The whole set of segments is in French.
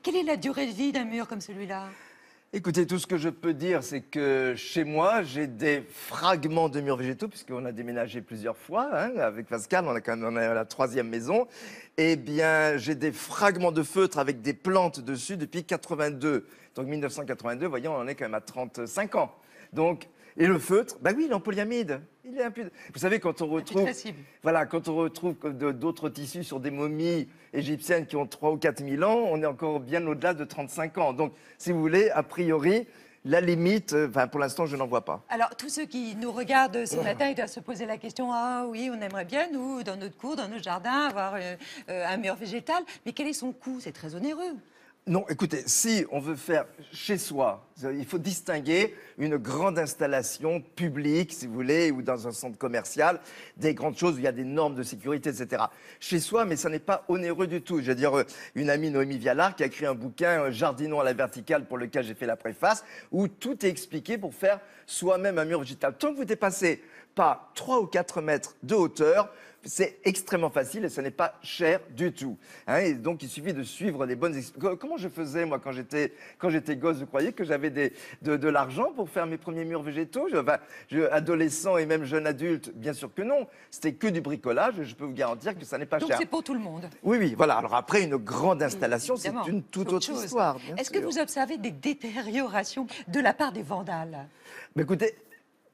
Quelle est la durée de vie d'un mur comme celui-là? Écoutez, tout ce que je peux dire, c'est que chez moi, j'ai des fragments de murs végétaux, puisqu'on a déménagé plusieurs fois, hein, avec Pascal, on a la troisième maison. Eh bien, j'ai des fragments de feutre avec des plantes dessus depuis 82. Donc 1982, voyons, on en est quand même à 35 ans. Donc, et le feutre, bah oui, il est en polyamide. Il est un peu... Vous savez, quand on retrouve, voilà, quand on retrouve d'autres tissus sur des momies égyptiennes qui ont 3 ou 4 000 ans, on est encore bien au-delà de 35 ans. Donc, si vous voulez, a priori, la limite, pour l'instant, je n'en vois pas. Alors, tous ceux qui nous regardent ce matin, ils doivent se poser la question, ah oui, on aimerait bien, nous, dans notre cour, dans notre jardin, avoir un mur végétal. Mais quel est son coût? C'est très onéreux. Non, écoutez, si on veut faire chez soi, il faut distinguer une grande installation publique, si vous voulez, ou dans un centre commercial, des grandes choses où il y a des normes de sécurité, etc. Chez soi, mais ça n'est pas onéreux du tout. Je veux dire, une amie, Noémie Vialard, qui a écrit un bouquin, Jardinons à la verticale, pour lequel j'ai fait la préface, où tout est expliqué pour faire soi-même un mur végétal. Tant que vous dépassez pas 3 ou 4 mètres de hauteur, c'est extrêmement facile et ce n'est pas cher du tout. Hein, et donc, il suffit de suivre les bonnes... Comment je faisais, moi, quand j'étais gosse? Vous croyez que j'avais de l'argent pour faire mes premiers murs végétaux? Adolescent et même jeune adulte, bien sûr que non. C'était que du bricolage et je peux vous garantir que ça n'est pas cher. Donc, c'est pour tout le monde. Oui, oui, voilà. Alors après, une grande installation, c'est une toute autre histoire. Est-ce que vous observez des détériorations de la part des vandales? Mais écoutez,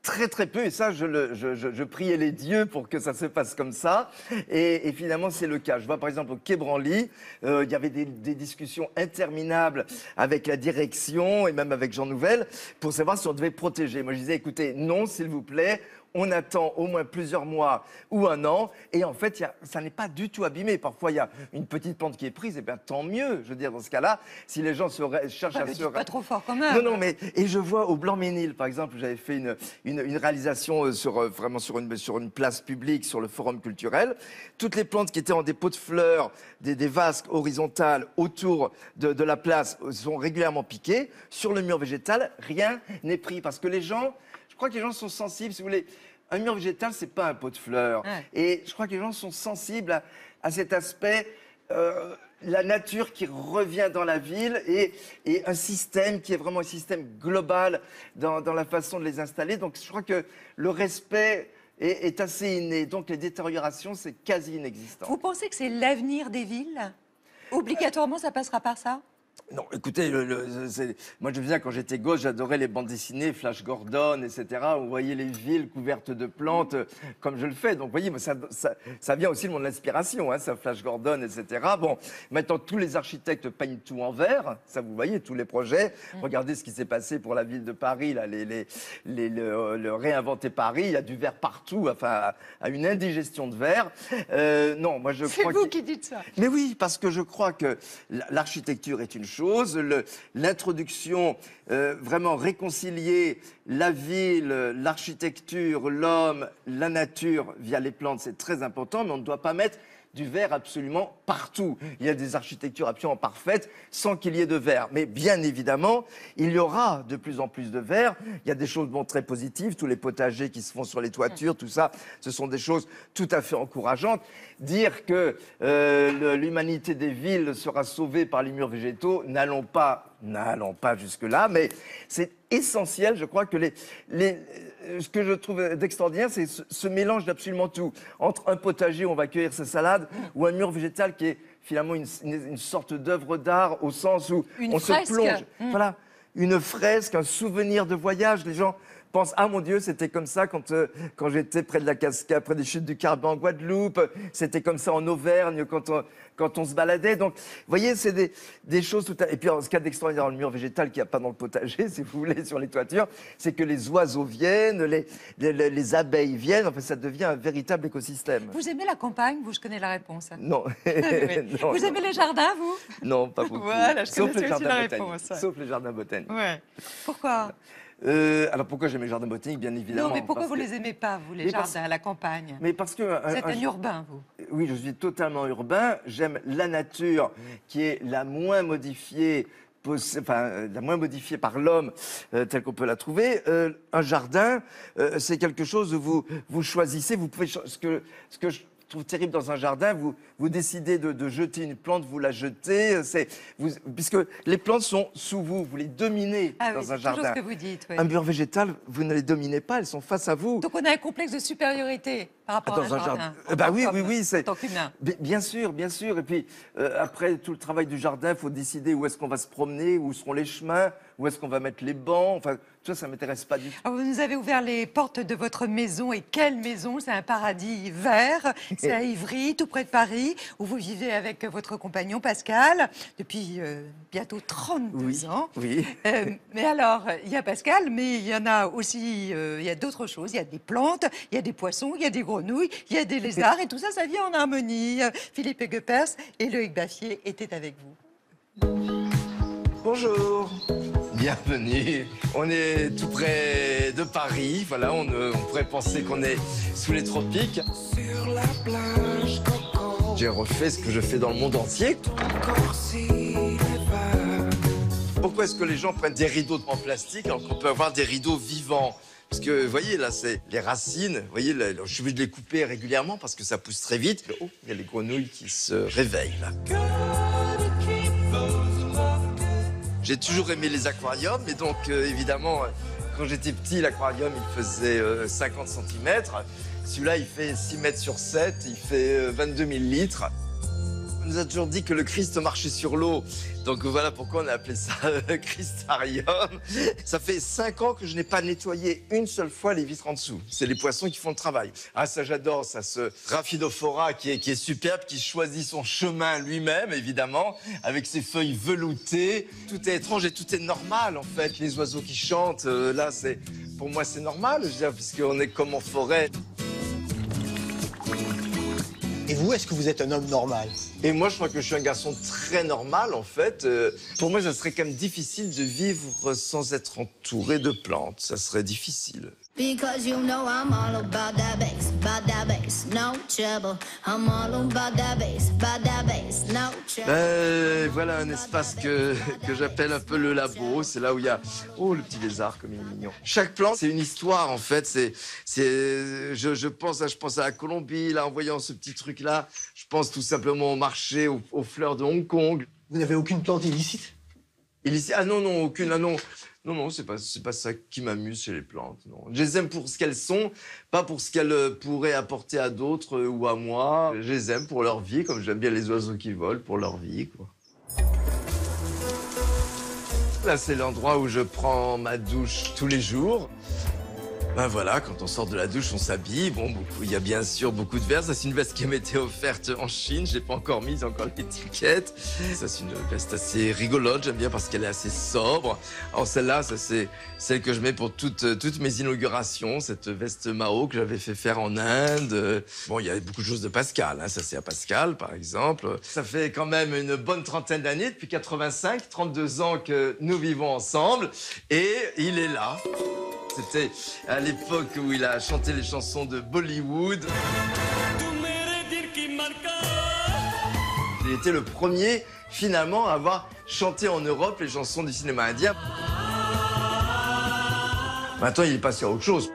très très peu, et ça je priais les dieux pour que ça se passe comme ça, et finalement c'est le cas. Je vois par exemple au Quai Branly, il y avait des discussions interminables avec la direction et même avec Jean Nouvel pour savoir si on devait protéger. Moi je disais écoutez, non s'il vous plaît, on attend au moins plusieurs mois ou un an, et en fait, ça n'est pas du tout abîmé. Parfois, il y a une petite plante qui est prise, et bien tant mieux. Je veux dire, dans ce cas-là, si les gens cherchent à se... Pas trop fort quand même. Non, non, mais... Et je vois au Blanc-Ménil, par exemple, j'avais fait une réalisation vraiment sur une place publique, sur le forum culturel. Toutes les plantes qui étaient en dépôt de fleurs, des vases horizontales autour de la place sont régulièrement piquées. Sur le mur végétal, rien n'est pris, parce que les gens... Je crois que les gens sont sensibles, si vous voulez. Un mur végétal, c'est pas un pot de fleurs. Ouais. Et je crois que les gens sont sensibles à cet aspect, la nature qui revient dans la ville et un système qui est vraiment un système global dans la façon de les installer. Donc je crois que le respect est assez inné. Donc les détériorations, c'est quasi inexistant. Vous pensez que c'est l'avenir des villes? Obligatoirement, ça passera par ça? Non, écoutez, moi je me souviens quand j'étais gosse, j'adorais les bandes dessinées, Flash Gordon, etc. Vous voyez les villes couvertes de plantes, comme je le fais. Donc, vous voyez, ça vient aussi de mon inspiration, hein, ça, Flash Gordon, etc. Bon, maintenant, tous les architectes peignent tout en vert. Ça, vous voyez, tous les projets. Regardez ce qui s'est passé pour la ville de Paris, là, le réinventer Paris. Il y a du vert partout, enfin, à une indigestion de verre. Non, moi je crois. C'est vous qui dites ça. Mais oui, parce que je crois que l'architecture est une chose, l'introduction, vraiment réconcilier la ville, l'architecture, l'homme, la nature via les plantes, c'est très important, mais on ne doit pas mettre du verre absolument partout. Il y a des architectures absolument parfaites sans qu'il y ait de verre. Mais bien évidemment, il y aura de plus en plus de verre. Il y a des choses très positives, tous les potagers qui se font sur les toitures, tout ça, ce sont des choses tout à fait encourageantes. Dire que l'humanité des villes sera sauvée par les murs végétaux, n'allons pas jusque-là, mais c'est essentiel, je crois que ce que je trouve d'extraordinaire, c'est ce mélange d'absolument tout. Entre un potager où on va cueillir sa salade, ou un mur végétal qui est finalement une sorte d'œuvre d'art, au sens où on se plonge. Voilà, une fresque, un souvenir de voyage. Les gens pensent, ah mon Dieu, c'était comme ça quand j'étais près de la cascade, près des chutes du Carbet en Guadeloupe, c'était comme ça en Auvergne quand on se baladait. Donc, vous voyez, c'est des choses tout à... Et puis, ce qu'il y a d'extraordinaire dans le mur végétal qu'il n'y a pas dans le potager, si vous voulez, sur les toitures, c'est que les oiseaux viennent, les abeilles viennent, enfin, ça devient un véritable écosystème. Vous aimez la campagne? Vous, je connais la réponse. Non. Non. Vous aimez les jardins, vous? Non, pas beaucoup. Voilà, je Sauf connais les jardins la botaniques. réponse. Sauf les jardins botaniques. Ouais. Pourquoi? Alors pourquoi j'aime les jardins botaniques, bien évidemment. Non, mais pourquoi vous les aimez pas, vous, les jardins à la campagne? Mais parce que... Vous êtes un urbain, vous. Oui, je suis totalement urbain. J'aime la nature qui est la moins modifiée, par l'homme, telle qu'on peut la trouver. Un jardin, c'est quelque chose où vous choisissez, vous pouvez... Ce que je trouve terrible dans un jardin, vous décidez de jeter une plante, vous la jetez, puisque les plantes sont sous vous, vous les dominez dans un jardin. C'est toujours ce que vous dites. Oui. Un mur végétal, vous ne les dominez pas, elles sont face à vous. Donc on a un complexe de supériorité par rapport à un jardin. Bah oui, c'est... En tant qu'humain. Bien sûr, bien sûr. Et puis, après tout le travail du jardin, il faut décider où est-ce qu'on va se promener, où seront les chemins, où est-ce qu'on va mettre les bancs. Enfin, tout ça ne m'intéresse pas du tout. Alors, vous nous avez ouvert les portes de votre maison. Et quelle maison! C'est un paradis vert. C'est à Ivry, tout près de Paris, où vous vivez avec votre compagnon Pascal depuis bientôt 32 ans. Oui. Mais alors, il y a Pascal, mais il y en a aussi, il y a d'autres choses. Il y a des plantes, il y a des poissons, il y a des grenouilles, il y a des lézards. Et tout ça, ça vit en harmonie. Philippe Goeppers et Loïc Baffier étaient avec vous. Bonjour. Bienvenue. On est tout près de Paris. Voilà, on pourrait penser qu'on est sous les tropiques. Sur la plage, coco. J'ai refait ce que je fais dans le monde entier. Pourquoi est-ce que les gens prennent des rideaux en plastique alors qu'on peut avoir des rideaux vivants? Parce que, vous voyez, là, c'est les racines. Vous voyez, là, je suis obligé de les couper régulièrement parce que ça pousse très vite. Oh, il y a les grenouilles qui se réveillent, là. J'ai toujours aimé les aquariums, et donc, évidemment, quand j'étais petit, l'aquarium, il faisait 50 cm. Celui-là, il fait 6 mètres sur 7, il fait 22 000 litres. On nous a toujours dit que le Christ marchait sur l'eau. Donc voilà pourquoi on a appelé ça Christarium. Ça fait 5 ans que je n'ai pas nettoyé une seule fois les vitres en dessous. C'est les poissons qui font le travail. Ah, ça j'adore, ça, ce Rhaphidophora qui est superbe, qui choisit son chemin lui-même, évidemment, avec ses feuilles veloutées. Tout est étrange et tout est normal, en fait. Les oiseaux qui chantent, là, pour moi, c'est normal, je veux dire, puisqu'on est comme en forêt. Et vous, est-ce que vous êtes un homme normal? Et moi, je crois que je suis un garçon très normal, en fait. Pour moi, ça serait quand même difficile de vivre sans être entouré de plantes. Ça serait difficile. Because you know I'm all about that bass, no trouble. I'm all about that bass, no trouble. Voilà un espace que j'appelle un peu le labo. C'est là où il y a... Oh, le petit lézard, comme il est mignon. Chaque plante, c'est une histoire, en fait. Je pense à la Colombie, là, en voyant ce petit truc-là. Je pense tout simplement au marché, aux fleurs de Hong Kong. Vous n'avez aucune plante illicite? Illicite? Ah non, aucune. Ah non. Non, c'est pas ça qui m'amuse chez les plantes. Non. Je les aime pour ce qu'elles sont, pas pour ce qu'elles pourraient apporter à d'autres ou à moi. Je les aime pour leur vie, comme j'aime bien les oiseaux qui volent, pour leur vie, quoi. Là, c'est l'endroit où je prends ma douche tous les jours. Ben voilà, quand on sort de la douche, on s'habille. Bon, il y a bien sûr beaucoup de verres. Ça, c'est une veste qui m'a été offerte en Chine. Je l'ai pas encore mise, encore l'étiquette. Ça, c'est une veste assez rigolote. J'aime bien parce qu'elle est assez sobre. Alors celle-là, ça, c'est celle que je mets pour toutes mes inaugurations. Cette veste Mao que j'avais fait faire en Inde. Bon, il y a beaucoup de choses de Pascal. Hein. Ça, c'est à Pascal, par exemple. Ça fait quand même une bonne trentaine d'années, depuis 85, 32 ans que nous vivons ensemble. Et il est là. C'était à l'époque où il a chanté les chansons de Bollywood. Il était le premier, finalement, à avoir chanté en Europe les chansons du cinéma indien. Maintenant, il est passé à autre chose.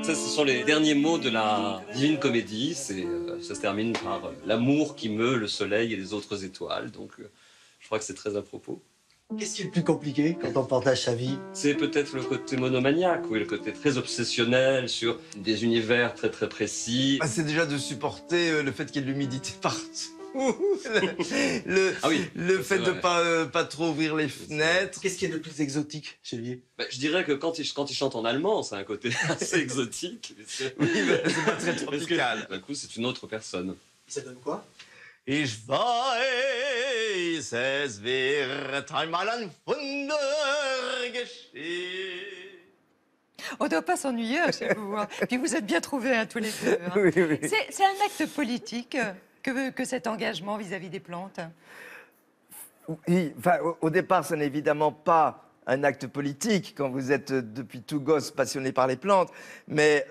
Ça, ce sont les derniers mots de la Divine Comédie. Ça se termine par l'amour qui meut le soleil et les autres étoiles. Donc, je crois que c'est très à propos. Qu'est-ce qui est le plus compliqué quand on partage sa vie? C'est peut-être le côté monomaniaque, oui, le côté très obsessionnel sur des univers très très précis. Ah, c'est déjà de supporter le fait qu'il y ait de l'humidité partout. Le fait de pas trop ouvrir les fenêtres. Qu'est-ce qui est le plus exotique chez lui? Je dirais que quand il chante en allemand, c'est un côté assez exotique. Oui, mais c'est pas très tropical. D'un coup, c'est une autre personne. Ça donne quoi? Ich weiß, es wird einmal ein Wunder geschehen. On ne doit pas s'ennuyer chez vous. Hein. Puis vous êtes bien trouvés tous les deux. Hein. Oui, oui. C'est un acte politique que cet engagement vis-à-vis des plantes. Oui, enfin, au départ, ce n'est évidemment pas un acte politique quand vous êtes depuis tout gosse passionné par les plantes, mais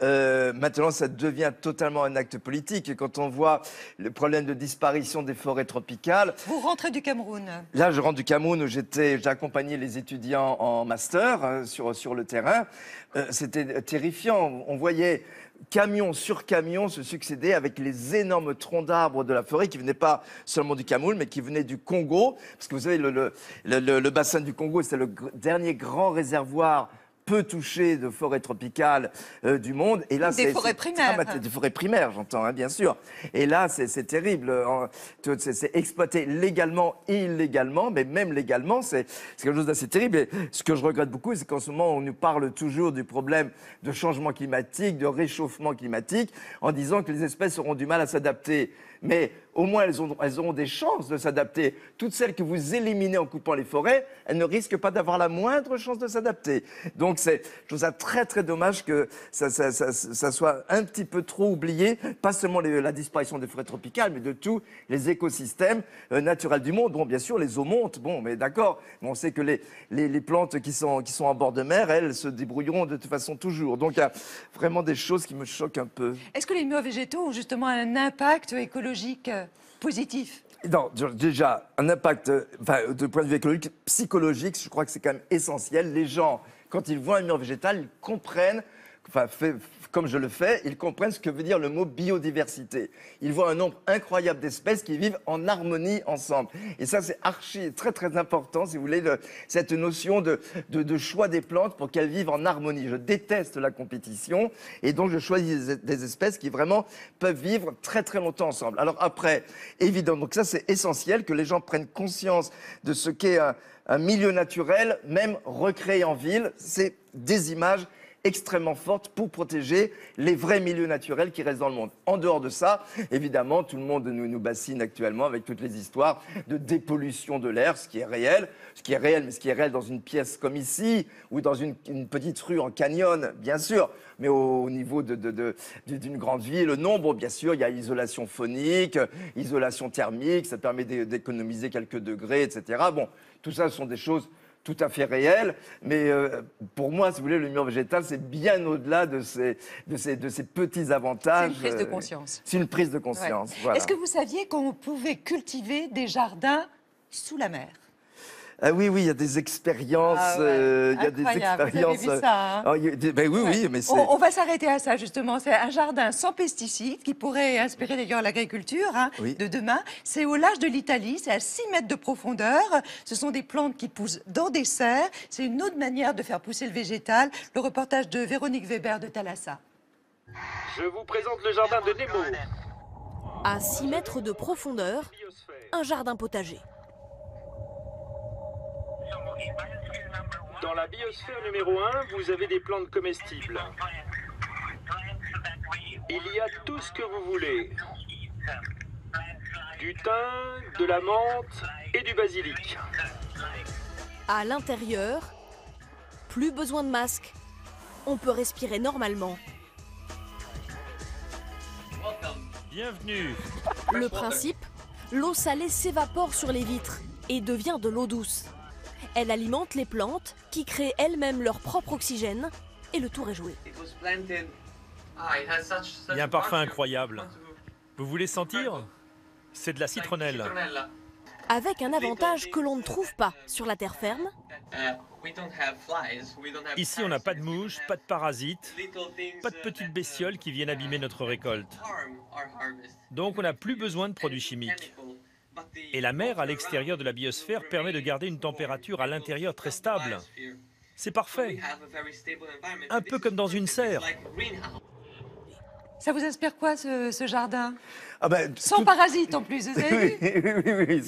maintenant ça devient totalement un acte politique. Et quand on voit le problème de disparition des forêts tropicales... Vous rentrez du Cameroun. Là, je rentre du Cameroun où j'ai accompagné les étudiants en master sur le terrain. C'était terrifiant. On voyait camion sur camion se succéder avec les énormes troncs d'arbres de la forêt qui venaient pas seulement du Cameroun, mais qui venaient du Congo. Parce que vous savez, le bassin du Congo, c'est le dernier grand réservoir peu touché de forêts tropicales du monde. Et là, des forêts primaires. Des forêts primaires, j'entends, hein, bien sûr. Et là, c'est terrible. C'est exploité légalement et illégalement, mais même légalement, c'est quelque chose d'assez terrible. Et ce que je regrette beaucoup, c'est qu'en ce moment, on nous parle toujours du problème de changement climatique, de réchauffement climatique, en disant que les espèces auront du mal à s'adapter. Mais au moins, elles auront des chances de s'adapter. Toutes celles que vous éliminez en coupant les forêts, elles ne risquent pas d'avoir la moindre chance de s'adapter. Donc, je trouve ça très, très dommage que ça soit un petit peu trop oublié, pas seulement la disparition des forêts tropicales, mais de tous les écosystèmes naturels du monde. Bon, bien sûr, les eaux montent, bon, mais d'accord. Mais on sait que les plantes qui sont en bord de mer, elles se débrouilleront de toute façon toujours. Donc, il y a vraiment des choses qui me choquent un peu. Est-ce que les murs végétaux ont justement un impact écologique positif? Non, déjà, un impact, de point de vue écologique, psychologique, je crois que c'est quand même essentiel. Les gens, quand ils voient un mur végétal, ils comprennent, comme je le fais, ils comprennent ce que veut dire le mot biodiversité. Ils voient un nombre incroyable d'espèces qui vivent en harmonie ensemble. Et ça, c'est très, très important, si vous voulez, cette notion de choix des plantes pour qu'elles vivent en harmonie. Je déteste la compétition et donc je choisis des espèces qui vraiment peuvent vivre très, très longtemps ensemble. Alors après, évidemment, donc ça, c'est essentiel que les gens prennent conscience de ce qu'est un milieu naturel, même recréé en ville. C'est des images extrêmement forte pour protéger les vrais milieux naturels qui restent dans le monde. En dehors de ça, évidemment, tout le monde nous bassine actuellement avec toutes les histoires de dépollution de l'air, ce qui est réel, mais ce qui est réel dans une pièce comme ici, ou dans une petite rue en canyon, bien sûr, mais au niveau d'une grande ville, non, bon, bien sûr, il y a isolation phonique, isolation thermique, ça permet d'économiser quelques degrés, etc. Bon, tout ça, ce sont des choses tout à fait réel, mais pour moi, si vous voulez, le mur végétal, c'est bien au-delà de ces petits avantages. C'est une prise de conscience. C'est une prise de conscience, Ouais. voilà. Est-ce que vous saviez qu'on pouvait cultiver des jardins sous la mer? Ah oui, il y a des expériences. Ah ouais. Il y a des Incroyable. expériences. Vous avez vu ça, hein? Oui, mais c'est. On va s'arrêter à ça, justement. C'est un jardin sans pesticides qui pourrait inspirer d'ailleurs l'agriculture Oui. de demain. C'est au large de l'Italie, c'est à 6 mètres de profondeur. Ce sont des plantes qui poussent dans des serres. C'est une autre manière de faire pousser le végétal. Le reportage de Véronique Weber de Thalassa. Je vous présente le jardin de Nemo. À 6 mètres de profondeur, un jardin potager. Dans la biosphère numéro 1, vous avez des plantes comestibles. Il y a tout ce que vous voulez. Du thym, de la menthe et du basilic. À l'intérieur, plus besoin de masque. On peut respirer normalement. Bienvenue. Le principe, l'eau salée s'évapore sur les vitres et devient de l'eau douce. Elle alimente les plantes qui créent elles-mêmes leur propre oxygène et le tour est joué. Il y a un parfum incroyable. Vous voulez sentir? C'est de la citronnelle. Avec un avantage que l'on ne trouve pas sur la terre ferme. Ici, on n'a pas de mouches, pas de parasites, pas de petites bestioles qui viennent abîmer notre récolte. Donc, on n'a plus besoin de produits chimiques. Et la mer à l'extérieur de la biosphère permet de garder une température à l'intérieur très stable. C'est parfait. Un peu comme dans une serre. Ça vous inspire quoi, ce jardin? Ben, Sans parasites, en plus, vous avez vu? oui.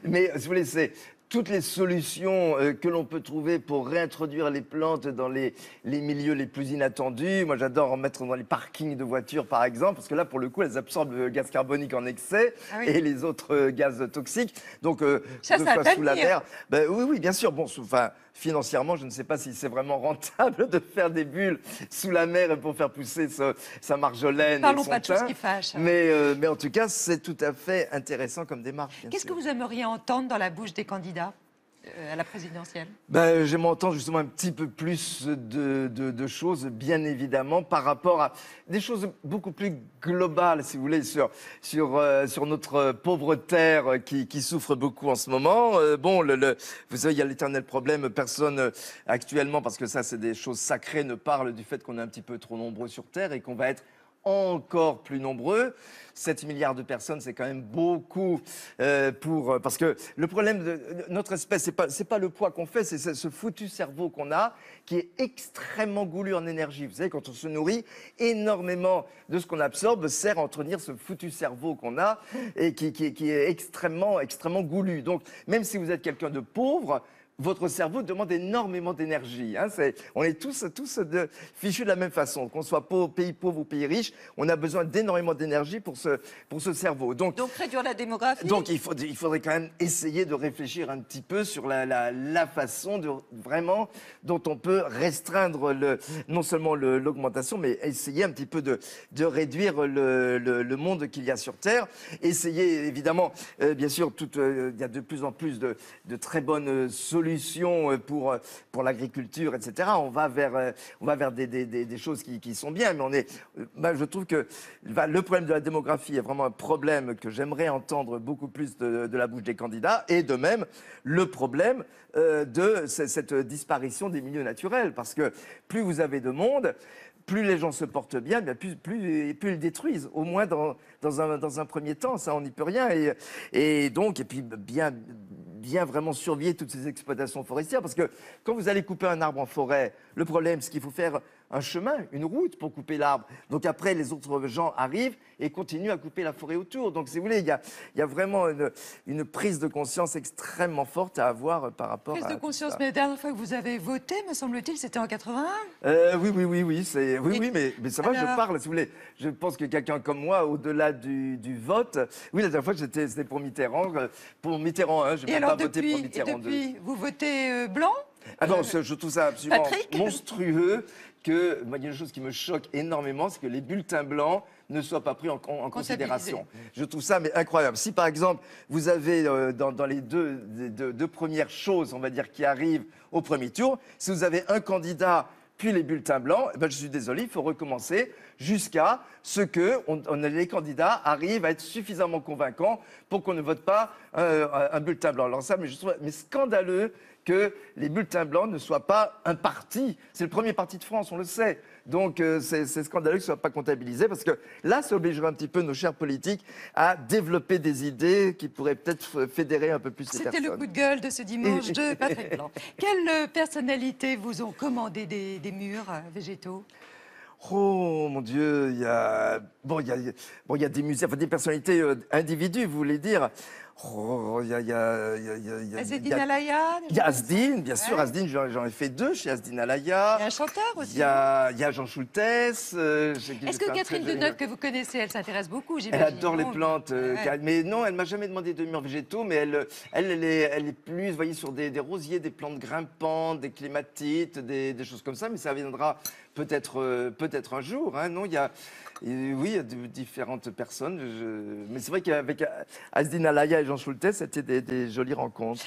Mais, si vous voulez, c'est toutes les solutions que l'on peut trouver pour réintroduire les plantes dans les milieux les plus inattendus. Moi, j'adore en mettre dans les parkings de voitures, par exemple, parce que là, pour le coup, elles absorbent le gaz carbonique en excès et les autres gaz toxiques. Donc, ça sous la mer. Ben, oui, bien sûr. Bon, financièrement, je ne sais pas si c'est vraiment rentable de faire des bulles sous la mer pour faire pousser sa marjolaine. Parlons et son pas de choses thym. qui fâchent. Mais en tout cas, c'est tout à fait intéressant comme démarche. Qu'est-ce que vous aimeriez entendre dans la bouche des candidats? à la présidentielle? Ben, j'aimerais entendre justement un petit peu plus de choses, bien évidemment, par rapport à des choses beaucoup plus globales, si vous voulez, sur notre pauvre terre qui souffre beaucoup en ce moment. Vous savez, il y a l'éternel problème. Personne actuellement, parce que ça, c'est des choses sacrées, ne parle du fait qu'on est un petit peu trop nombreux sur Terre et qu'on va être encore plus nombreux. 7 milliards de personnes, c'est quand même beaucoup parce que le problème de notre espèce, c'est pas le poids qu'on fait, c'est ce foutu cerveau qu'on a qui est extrêmement goulu en énergie. Vous savez, quand on se nourrit, énormément de ce qu'on absorbe sert à entretenir ce foutu cerveau qu'on a et qui est extrêmement, extrêmement goulu. Donc, même si vous êtes quelqu'un de pauvre, votre cerveau demande énormément d'énergie. Hein. On est tous fichus de la même façon. Qu'on soit pays pauvre ou pays riche, on a besoin d'énormément d'énergie pour ce cerveau. Donc réduire la démographie. Donc il faudrait quand même essayer de réfléchir un petit peu sur la façon vraiment dont on peut restreindre non seulement l'augmentation, mais essayer un petit peu de réduire le monde qu'il y a sur Terre. Essayer évidemment, bien sûr, il y a de plus en plus de très bonnes solutions pour l'agriculture, etc. On va vers des choses qui sont bien, mais je trouve que le problème de la démographie est vraiment un problème que j'aimerais entendre beaucoup plus de la bouche des candidats, et de même le problème de cette disparition des milieux naturels, parce que plus vous avez de monde, plus les gens se portent bien, plus ils détruisent, au moins dans un premier temps. Ça, on n'y peut rien. Et puis bien vraiment surveiller toutes ces exploitations forestières, parce que quand vous allez couper un arbre en forêt, le problème, c'est qu'il faut faire un chemin, une route pour couper l'arbre. Donc après, les autres gens arrivent et continuent à couper la forêt autour. Donc si vous voulez, il y a vraiment une prise de conscience extrêmement forte à avoir par rapport à... Prise de conscience, mais la dernière fois que vous avez voté, me semble-t-il, c'était en 81 ? Oui, mais ça va, je parle, si vous voulez. Je pense que quelqu'un comme moi, au-delà du vote... Oui, la dernière fois, c'était pour Mitterrand. Pour Mitterrand, hein, je n'ai pas voté pour Mitterrand. Et depuis, vous votez blanc ? Ah non, je trouve ça absolument Patrick monstrueux que, il y a une chose qui me choque énormément, c'est que les bulletins blancs ne soient pas pris en considération. Je trouve ça incroyable. Si par exemple, vous avez dans les deux premières choses, on va dire, qui arrivent au premier tour, si vous avez un candidat puis les bulletins blancs, je suis désolé, il faut recommencer jusqu'à ce que les candidats arrivent à être suffisamment convaincants pour qu'on ne vote pas un bulletin blanc. Alors ça, je trouve scandaleux que les bulletins blancs ne soient pas un parti. C'est le premier parti de France, on le sait. Donc c'est scandaleux que ce ne soit pas comptabilisé, parce que là, ça obligerait un petit peu nos chers politiques à développer des idées qui pourraient peut-être fédérer un peu plus les personnes. C'était le coup de gueule de ce dimanche de Patrick Blanc. Quelles personnalités vous ont commandé des murs végétaux ? Oh mon Dieu, il y a des musées, enfin des personnalités individus, vous voulez dire. Azzedine Alaïa. Il y a Asdine, bien sûr. Asdine, j'en ai fait 2 chez Asdine Alaïa. Il y a un chanteur aussi. Il y a Jean Schultes. Est-ce que Catherine Deneuve, que vous connaissez, elle s'intéresse beaucoup, j'imagine? Elle adore les plantes. Mais non, elle m'a jamais demandé de murs végétaux, mais elle est plus, vous voyez, sur des rosiers, des plantes grimpantes, des clématites, des choses comme ça. Mais ça viendra peut-être un jour. Hein. Non, il y a différentes personnes. Mais c'est vrai qu'avec Asdine Alaïa et Jean Schultes, c'était des jolies rencontres.